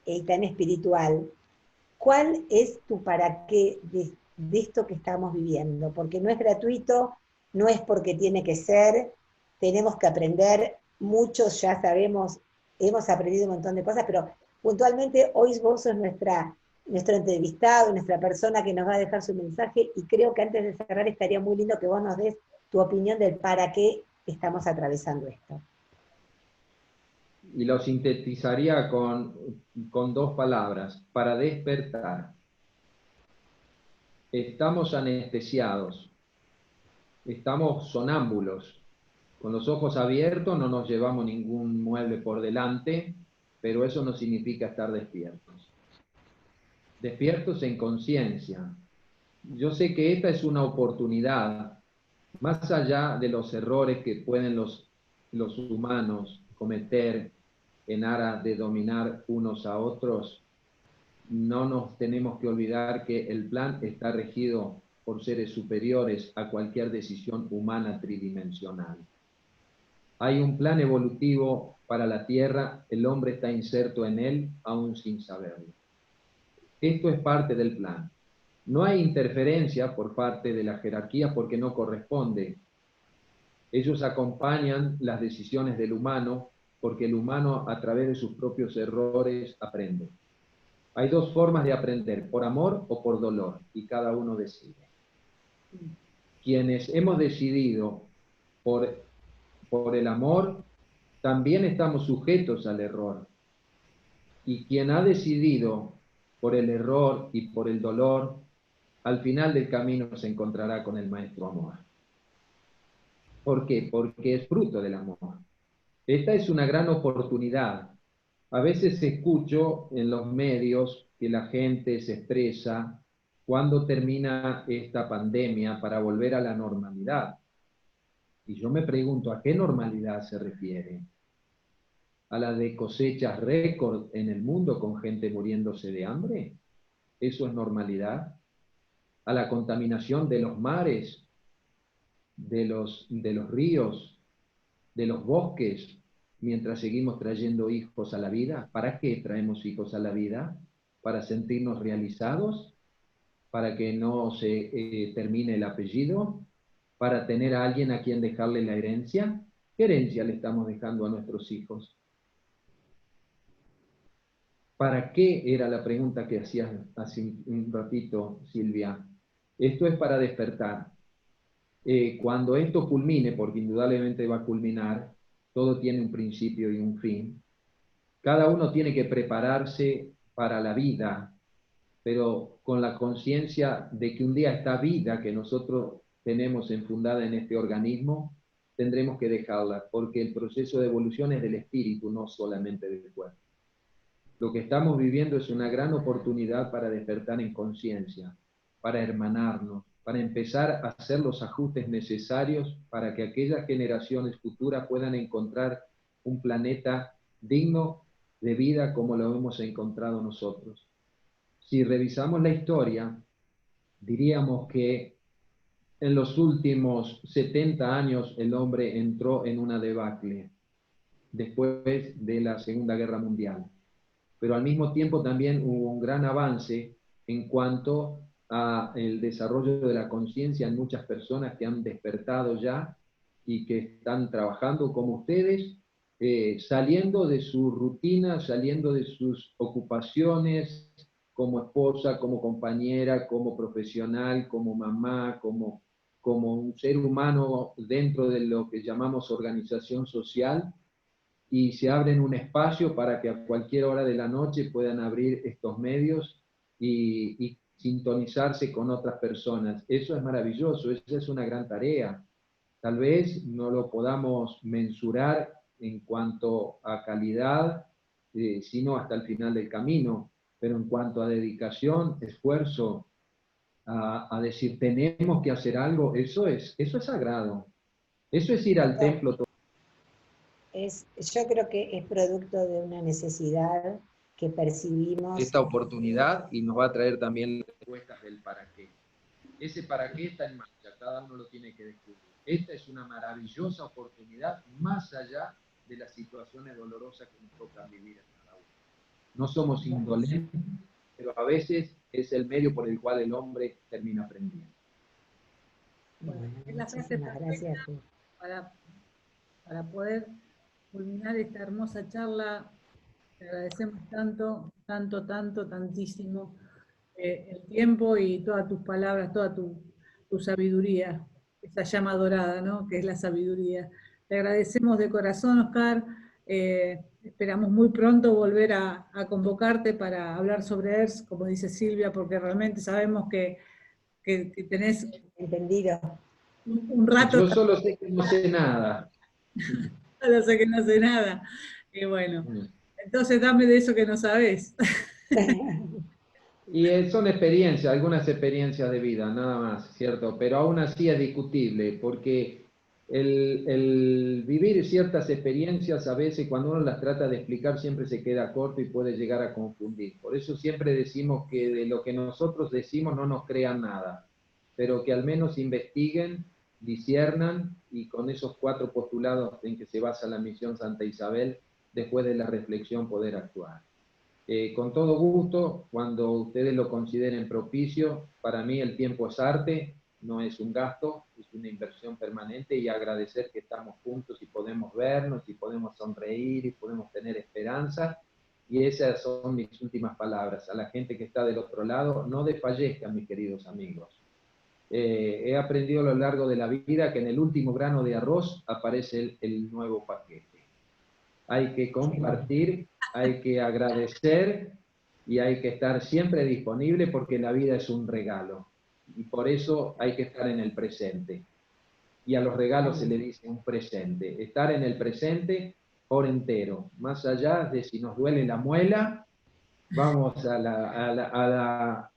y tan espiritual. ¿Cuál es tu para qué de esto que estamos viviendo? Porque no es gratuito, no es porque tiene que ser, tenemos que aprender, muchos ya sabemos, hemos aprendido un montón de cosas, pero puntualmente hoy vos sos nuestro entrevistado, nuestra persona que nos va a dejar su mensaje, y creo que antes de cerrar estaría muy lindo que vos nos des tu opinión del para qué estamos atravesando esto. Y lo sintetizaría con dos palabras: para despertar. Estamos anestesiados, estamos sonámbulos, con los ojos abiertos, no nos llevamos ningún mueble por delante, pero eso no significa estar despiertos. Despiertos en conciencia. Yo sé que esta es una oportunidad, más allá de los errores que pueden los humanos cometer en aras de dominar unos a otros, no nos tenemos que olvidar que el plan está regido por seres superiores a cualquier decisión humana tridimensional. Hay un plan evolutivo para la Tierra, el hombre está inserto en él aún sin saberlo. Esto es parte del plan. No hay interferencia por parte de la jerarquía porque no corresponde. Ellos acompañan las decisiones del humano porque el humano a través de sus propios errores aprende. Hay dos formas de aprender, por amor o por dolor, y cada uno decide. Quienes hemos decidido por el amor, también estamos sujetos al error. Y quien ha decidido por el error y por el dolor, al final del camino se encontrará con el maestro amor. ¿Por qué? Porque es fruto del amor. Esta es una gran oportunidad. A veces escucho en los medios que la gente se expresa cuándo termina esta pandemia para volver a la normalidad. Y yo me pregunto, ¿a qué normalidad se refiere? a la de cosechas récord en el mundo con gente muriéndose de hambre? ¿Eso es normalidad? ¿A la contaminación de los mares, de los ríos, de los bosques, mientras seguimos trayendo hijos a la vida? ¿Para qué traemos hijos a la vida? ¿Para sentirnos realizados? ¿Para que no se termine el apellido? ¿Para tener a alguien a quien dejarle la herencia? ¿Qué herencia le estamos dejando a nuestros hijos? ¿Para qué? Era la pregunta que hacías hace un ratito, Silvia. Esto es para despertar. Cuando esto culmine, porque indudablemente va a culminar, todo tiene un principio y un fin. Cada uno tiene que prepararse para la vida, pero con la conciencia de que un día esta vida que nosotros tenemos enfundada en este organismo, tendremos que dejarla, porque el proceso de evolución es del espíritu, no solamente del cuerpo. Lo que estamos viviendo es una gran oportunidad para despertar en conciencia, para hermanarnos, para empezar a hacer los ajustes necesarios para que aquellas generaciones futuras puedan encontrar un planeta digno de vida como lo hemos encontrado nosotros. Si revisamos la historia, diríamos que en los últimos 70 años el hombre entró en una debacle después de la Segunda Guerra Mundial. Pero al mismo tiempo también hubo un gran avance en cuanto al desarrollo de la conciencia en muchas personas que han despertado ya y que están trabajando como ustedes, saliendo de su rutina, saliendo de sus ocupaciones como esposa, como compañera, como profesional, como mamá, como un ser humano dentro de lo que llamamos organización social, y se abren un espacio para que a cualquier hora de la noche puedan abrir estos medios y sintonizarse con otras personas. Eso es maravilloso, esa es una gran tarea. Tal vez no lo podamos mensurar en cuanto a calidad, sino hasta el final del camino, pero en cuanto a dedicación, esfuerzo, a decir tenemos que hacer algo, eso es sagrado. Eso es ir al templo. Yo creo que es producto de una necesidad que percibimos. Esta oportunidad y nos va a traer también respuestas del para qué. Ese para qué está en marcha, cada uno lo tiene que descubrir. Esta es una maravillosa oportunidad más allá de las situaciones dolorosas que nos toca vivir en cada uno. No somos indolentes, pero a veces es el medio por el cual el hombre termina aprendiendo. Bueno, es la frase perfecta para poder culminar esta hermosa charla. Te agradecemos tantísimo el tiempo y todas tus palabras, toda tu sabiduría, esa llama dorada, ¿no?, que es la sabiduría. Te agradecemos de corazón, Oscar. Esperamos muy pronto volver a convocarte para hablar sobre ERS, como dice Silvia, porque realmente sabemos que tenés entendido un rato. Yo solo sé que no sé nada. Solo sé que no sé nada. Y bueno, entonces dame de eso que no sabés. Y son experiencias, algunas experiencias de vida, nada más, ¿cierto? Pero aún así es discutible, porque el vivir ciertas experiencias a veces cuando uno las trata de explicar siempre se queda corto y puede llegar a confundir. Por eso siempre decimos que de lo que nosotros decimos no nos crean nada, pero que al menos investiguen, disciernan y con esos 4 postulados en que se basa la misión Santa Isabel, después de la reflexión poder actuar. Con todo gusto, cuando ustedes lo consideren propicio, para mí el tiempo es arte, no es un gasto, es una inversión permanente y agradecer que estamos juntos y podemos vernos y podemos sonreír y podemos tener esperanza. Y esas son mis últimas palabras. A la gente que está del otro lado, no desfallezcan, mis queridos amigos. He aprendido a lo largo de la vida que en el último grano de arroz aparece el nuevo paquete. Hay que compartir, hay que agradecer y hay que estar siempre disponible porque la vida es un regalo. Y por eso hay que estar en el presente. Y a los regalos se le dice un presente. Estar en el presente por entero. Más allá de si nos duele la muela, vamos a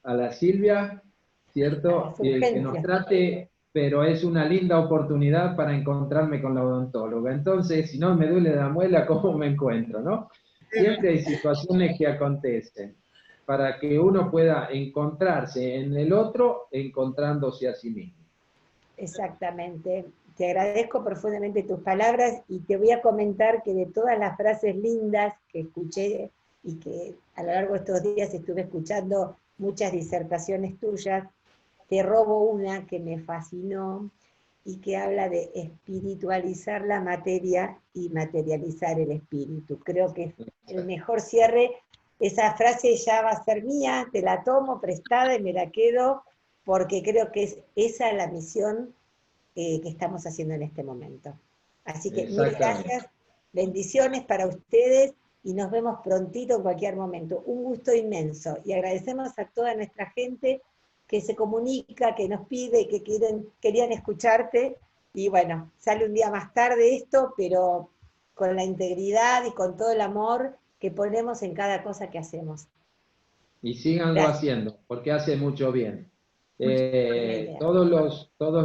la Silvia, ¿cierto? Que nos trate pero es una linda oportunidad para encontrarme con la odontóloga. Entonces, si no me duele la muela, ¿cómo me encuentro, no? Siempre hay situaciones que acontecen para que uno pueda encontrarse en el otro, encontrándose a sí mismo. Exactamente. Te agradezco profundamente tus palabras y te voy a comentar que de todas las frases lindas que escuché y que a lo largo de estos días estuve escuchando muchas disertaciones tuyas, te robo una que me fascinó y que habla de espiritualizar la materia y materializar el espíritu. Creo que el mejor cierre, esa frase ya va a ser mía, te la tomo prestada y me la quedo porque creo que es esa la misión que estamos haciendo en este momento. Así que mil gracias, bendiciones para ustedes y nos vemos prontito en cualquier momento. Un gusto inmenso y agradecemos a toda nuestra gente que se comunica, que nos pide, que querían escucharte y bueno, sale un día más tarde esto, pero con la integridad y con todo el amor que ponemos en cada cosa que hacemos. Y síganlo haciendo, porque hace mucho bien. Todos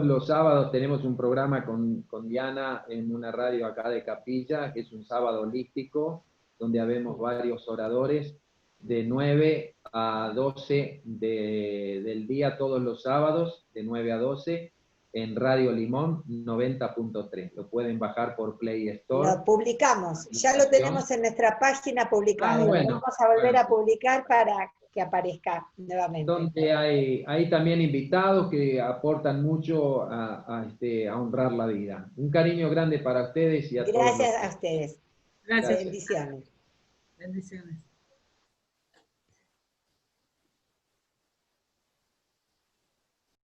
los sábados tenemos un programa con Diana en una radio acá de Capilla, que es un sábado holístico, donde habemos varios oradores, de 9 a 12 del día todos los sábados, de 9 a 12, en Radio Limón 90.3. Lo pueden bajar por Play Store. Lo publicamos, ya lo tenemos en nuestra página publicado. Bueno, vamos a volver a publicar para que aparezca nuevamente. Donde hay también invitados que aportan mucho a honrar la vida. Un cariño grande para ustedes y a todos. Gracias a ustedes. Gracias. Bendiciones. Bendiciones.